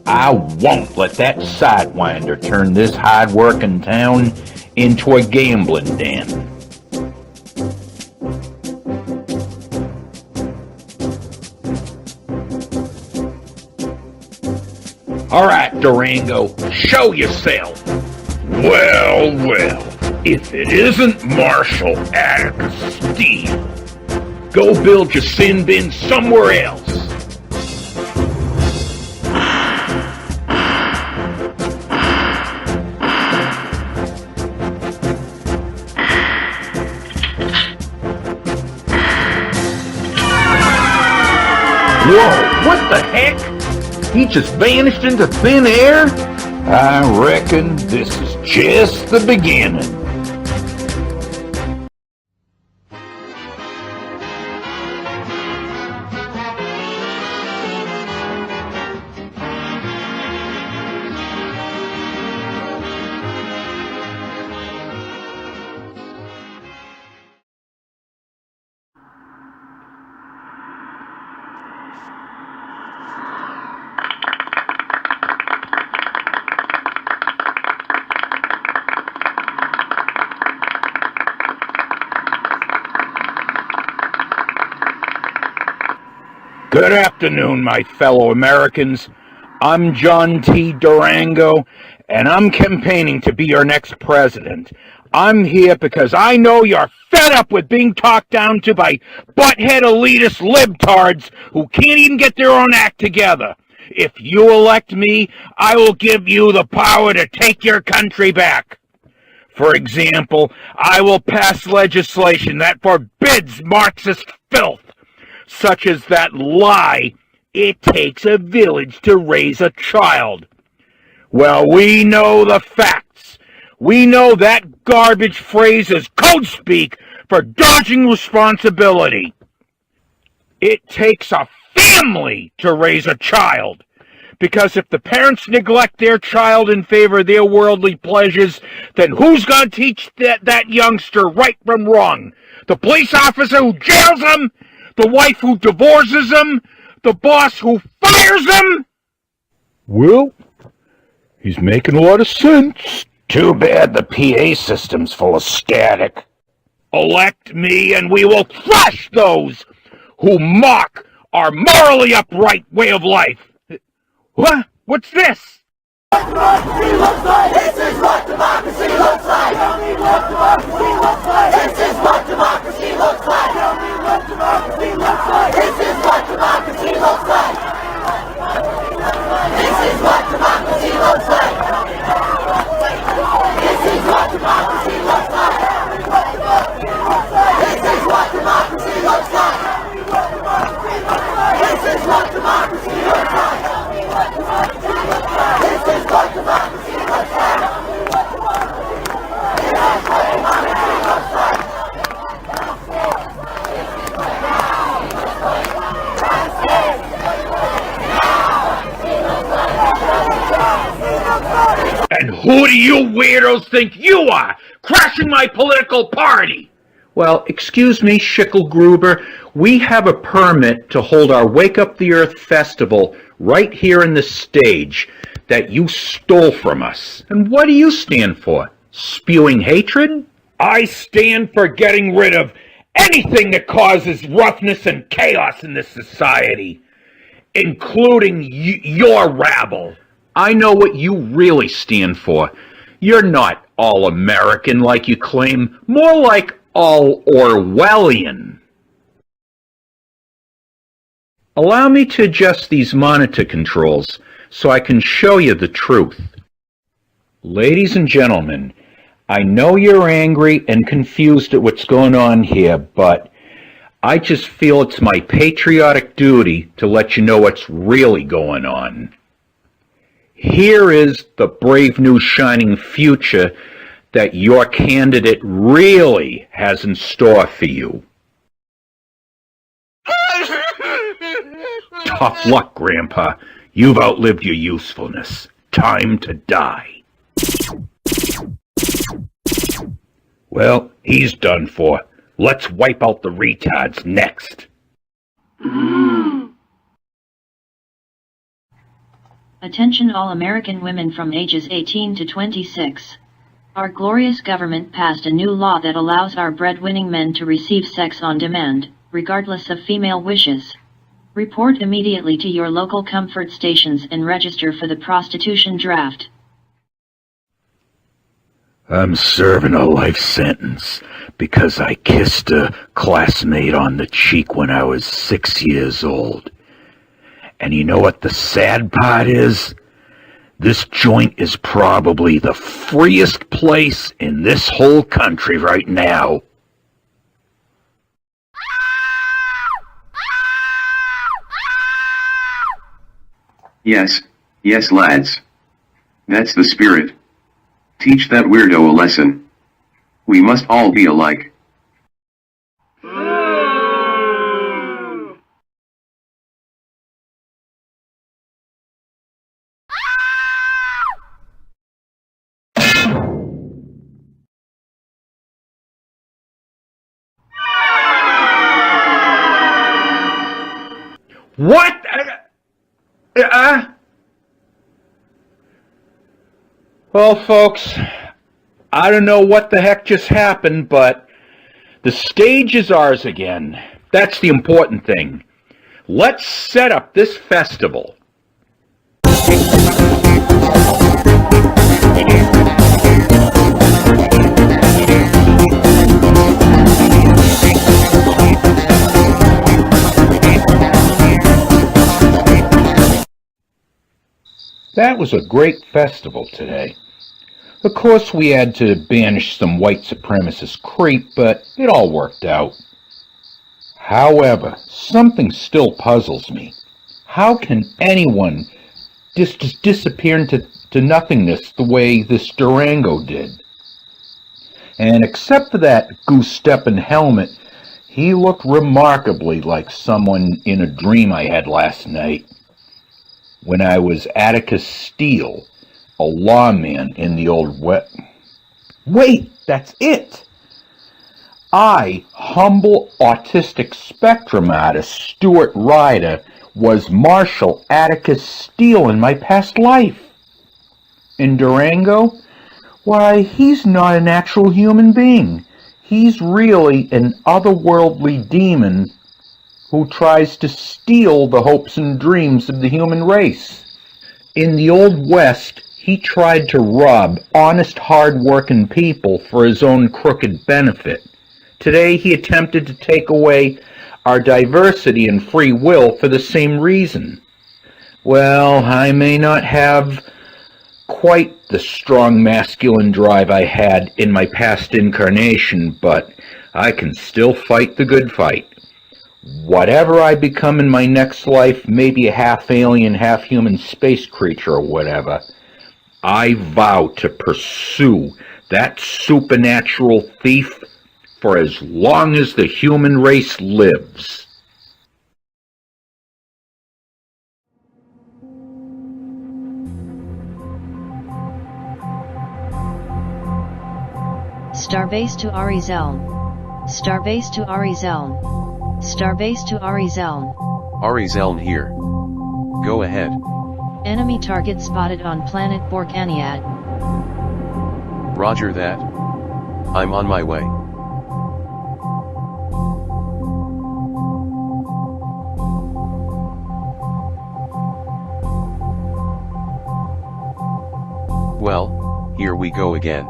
I won't let that sidewinder turn this hard-working town into a gambling den. All right, Durango, show yourself. Well, if it isn't Marshall Atticus Steele, go build your sin bin somewhere else. Whoa, what the heck? He just vanished into thin air? I reckon this is just the beginning. Good afternoon, my fellow Americans. I'm John T. Durango, and I'm campaigning to be your next president. I'm here because I know you're fed up with being talked down to by butthead elitist libtards who can't even get their own act together. If you elect me, I will give you the power to take your country back. For example, I will pass legislation that forbids Marxist filth, such as that lie, it takes a village to raise a child. Well, we know the facts. We know that garbage phrase is code speak for dodging responsibility. It takes a family to raise a child, because if the parents neglect their child in favor of their worldly pleasures, then who's going to teach that youngster right from wrong? The police officer who jails him? The wife who divorces him? The boss who fires him? Well, he's making a lot of sense. Too bad the PA system's full of static. Elect me and we will crush those who mock our morally upright way of life. What? What's this? What democracy looks like. This is what democracy looks like. Tell me what democracy looks like. This is what democracy looks like. Tell me what democracy looks like. This is what democracy looks like. This is what democracy looks like. This is what democracy looks like. This is what democracy looks like. This is what democracy looks like. This is what democracy looks like. And who do you weirdos think you are, crashing my political party? Well, excuse me, Schickelgruber, we have a permit to hold our Wake Up the Earth festival right here in the stage that you stole from us. And what do you stand for? Spewing hatred? I stand for getting rid of anything that causes roughness and chaos in this society, including your rabble. I know what you really stand for. You're not all American like you claim, more like all Orwellian. Allow me to adjust these monitor controls so I can show you the truth. Ladies and gentlemen, I know you're angry and confused at what's going on here, but I just feel it's my patriotic duty to let you know what's really going on. Here is the brave new shining future that your candidate really has in store for you. Tough luck, Grandpa. You've outlived your usefulness. Time to die. Well, he's done for. Let's wipe out the retards next. Attention all American women from ages 18 to 26. Our glorious government passed a new law that allows our breadwinning men to receive sex on demand, regardless of female wishes. Report immediately to your local comfort stations and register for the prostitution draft. I'm serving a life sentence because I kissed a classmate on the cheek when I was 6 years old. And you know what the sad part is? This joint is probably the freest place in this whole country right now. Yes, yes lads. That's the spirit. Teach that weirdo a lesson. We must all be alike. What? Well, folks, I don't know what the heck just happened, but the stage is ours again. That's the important thing. Let's set up this festival. That was a great festival today. Of course, we had to banish some white supremacist creep, but it all worked out. However, something still puzzles me. How can anyone just disappear into nothingness the way this Durango did? And except for that goose-stepping helmet, he looked remarkably like someone in a dream I had last night, when I was Atticus Steele, a lawman in the old West. Wait, that's it! I, humble autistic spectrum artist Stuart Ryder, was Marshal Atticus Steele in my past life. In Durango? Why, he's not an actual human being. He's really an otherworldly demon who tries to steal the hopes and dreams of the human race. In the Old West, he tried to rob honest, hard-working people for his own crooked benefit. Today, he attempted to take away our diversity and free will for the same reason. Well, I may not have quite the strong masculine drive I had in my past incarnation, but I can still fight the good fight. Whatever I become in my next life, maybe a half-alien, half-human space creature or whatever, I vow to pursue that supernatural thief for as long as the human race lives. Starbase to Arizel. Starbase to Arizel. Starbase to Arizel. Arizeln here. Go ahead. Enemy target spotted on planet Borkaniad. Roger that. I'm on my way. Well, here we go again.